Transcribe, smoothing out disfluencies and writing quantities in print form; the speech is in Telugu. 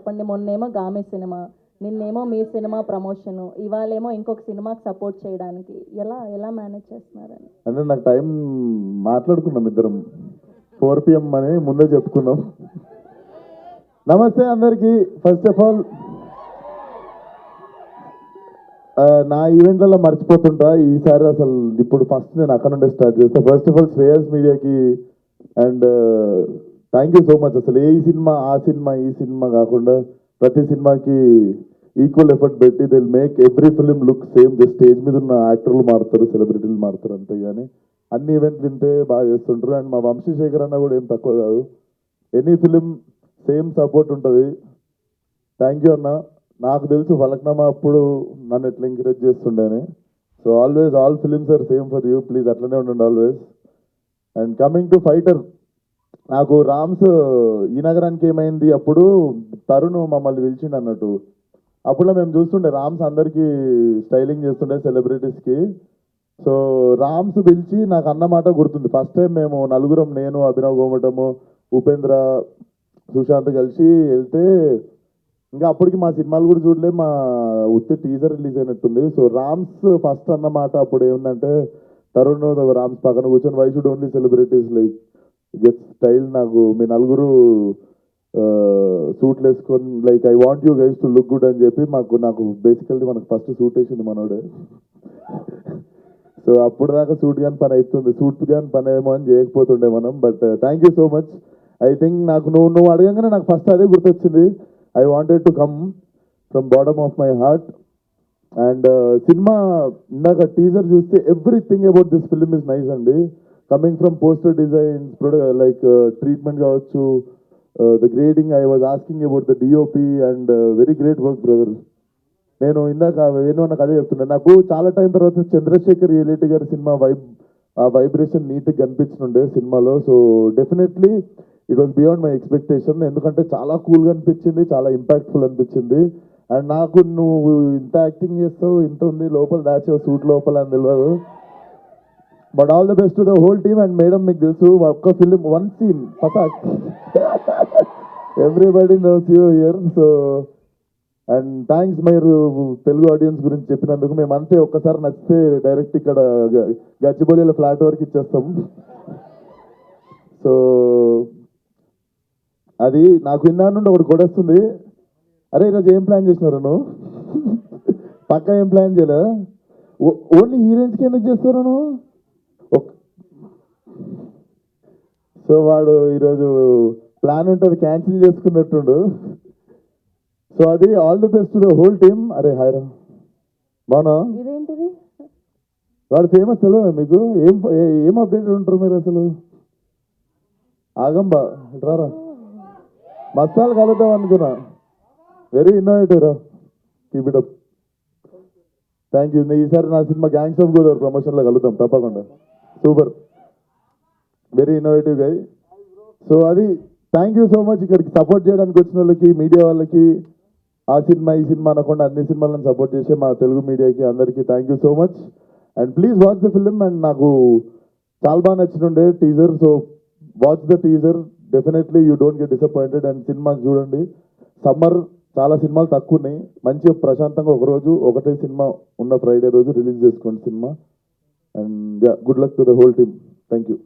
చెప్పండి. మొన్నేమో గామి సినిమా, నిన్నేమో మీ సినిమా ప్రమోషను, ఇవాళేమో ఇంకొక సినిమాకి సపోర్ట్ చేయడానికి ఎలా ఎలా మేనేజ్ చేస్తున్నారని? అంటే నాకు టైం మాట్లాడుకున్నాం ఇద్దరం 4 PM అని ముందే చెప్పుకున్నాం. నమస్తే అందరికీ. ఫస్ట్ ఆఫ్ ఆల్ నా ఈవెంట్లలో మర్చిపోతుంటా, ఈసారి అసలు ఇప్పుడు ఫస్ట్ నేను అక్కడ నుండే స్టార్ట్ చేస్తాను. ఫస్ట్ ఆఫ్ ఆల్ శ్రేయస్ మీడియాకి and thank you so much. అసలు ఏ సినిమా ఆ సినిమా ఈ సినిమా కాకుండా ప్రతి సినిమాకి ఈక్వల్ ఎఫర్ట్ పెట్టి they'll make every film look same. Just stage మీద ఉన్న యాక్టర్లు మారుతారు, సెలబ్రిటీలు మారుతారు అంతేగాని అన్ని ఈవెంట్లు ఇంతే బాగా చేస్తుంటారు. అండ్ మా వంశీశేఖర్ అన్న కూడా ఏం తక్కువ కాదు. ఎనీ ఫిలిం సేమ్ సపోర్ట్ ఉంటుంది. థ్యాంక్ యూ అన్న. నాకు తెలుసు ఫలక్నామా అప్పుడు నన్ను ఎట్లా ఎంకరేజ్ చేస్తుండేని. So always all films are same for you, please అట్లనే ఉండండి always. And coming to Fighter, నాకు రామ్స్ ఈ నగరానికి ఏమైంది అప్పుడు తరుణ్ మమ్మల్ని పిలిచిండు అన్నట్టు. అప్పుడు మేము చూస్తుండే రామ్స్ అందరికీ స్టైలింగ్ చేస్తుండే సెలబ్రిటీస్కి. సో రామ్స్ పిలిచి నాకు అన్నమాట గుర్తుంది. ఫస్ట్ టైం మేము నలుగురం, నేను, అభినవ్ గోమటము, ఉపేంద్ర, సుశాంత్ కలిసి వెళ్తే ఇంకా అప్పటికి మా సినిమాలు కూడా చూడలే, మా ఉత్తి టీజర్ రిలీజ్ అయినట్టుంది. సో రామ్స్ ఫస్ట్ అన్నమాట అప్పుడు ఏముందంటే, తరుణ్ రామ్స్ పక్కన కూర్చొని why should only celebrities like get style, నాకు మీ నలుగురు సూట్లు వేసుకొని like I want you guys to look good అని చెప్పి నాకు బేసికల్లీ మనకు ఫస్ట్ సూట్ వేసింది మనోడే. సో అప్పుడు దాకా సూట్ కానీ పని అవుతుంది, సూట్ కానీ పని ఏమో అని చేయకపోతుండే మనం. But thank you so much. I think నాకు నువ్వు అడగంగానే నాకు ఫస్ట్ అదే గుర్తొచ్చింది. I wanted to come from bottom of my heart. And cinema ఇందాక టీజర్ చూస్తే everything about this film is nice అండి. Coming from poster designs, like treatment కావచ్చు, the grading, I was asking about the DOP and very great work brother. నేను ఇందాక నాకు అదే చెప్తున్నా, నాకు చాలా టైం తర్వాత చంద్రశేఖర్ రియలిటీ గారి సినిమా ఆ వైబ్రేషన్ నీట్గా కనిపించుండే సినిమాలో. So definitely it was beyond my expectation. ఎందుకంటే చాలా కూల్గా అనిపించింది, చాలా ఇంపాక్ట్ఫుల్ అనిపించింది. అండ్ నాకు నువ్వు ఇంత యాక్టింగ్ చేస్తావు, ఇంత ఉంది లోపల దాచావు సూట్ లోపల అని తెలియదు. But all the best to the whole team. And madam మీకు తెలుసు, ఒక్క ఫిలిం వన్ సీన్ పతాక్, everybody knows you here. So and thanks మీరు తెలుగు ఆడియన్స్ గురించి చెప్పినందుకు. మేము అంతే, ఒక్కసారి నచ్చితే డైరెక్ట్ ఇక్కడ గచ్చిబౌలిలో ఫ్లాట్ వరకు ఇచ్చేస్తాం. సో అది నాకు ఇందా నుండి ఒకటి కొడేస్తుంది, అరే ఈరోజు ఏం ప్లాన్ చేసినారు నువ్వు? పక్కా ఏం ప్లాన్ చేయలే, ఓన్లీ హీరోయిన్స్కి ఎందుకు చేస్తారు నువ్వు? సో వాడు ఈరోజు ప్లాన్ ఉంటుంది క్యాన్సిల్ చేసుకున్నట్టుండు. సో అది all the best to the whole team. అరే హాయ్రా బానా, ఇదేంటిది? వాడు ఫేమస్ తెలియదా మీకు? ఏం అప్డేట్ ఉంటారు మీరు అసలు? ఆగంబా రారా, మస్తాలు కలుద్దాం అనుకున్నా. వెరీ ఇన్నోవేటివ్ రా, keep it up. Thank you. ఈసారి నా సినిమా గ్యాంగ్స్ ఆఫ్ గోదావరి ప్రమోషన్లో కలుద్దాం తప్పకుండా. సూపర్, వెరీ ఇన్నోవేటివ్ గై. సో అది థ్యాంక్ యూ సో మచ్. ఇక్కడికి సపోర్ట్ చేయడానికి వచ్చిన వాళ్ళకి, మీడియా వాళ్ళకి, ఆ సినిమా ఈ సినిమా అనకుండా అన్ని సినిమాలను సపోర్ట్ చేసే మా తెలుగు మీడియాకి అందరికీ thank you so much. And please watch the film. And నాకు చాలా బాగా నచ్చినుండే teaser. So watch the teaser, definitely you don't get disappointed. And cinema చూడండి. సమ్మర్ చాలా సినిమాలు తక్కువ ఉన్నాయి, మంచిగా ప్రశాంతంగా ఒకరోజు ఒకటే సినిమా ఉన్న ఫ్రైడే రోజు రిలీజ్ చేసుకోండి cinema. And good luck to the whole team. Thank you.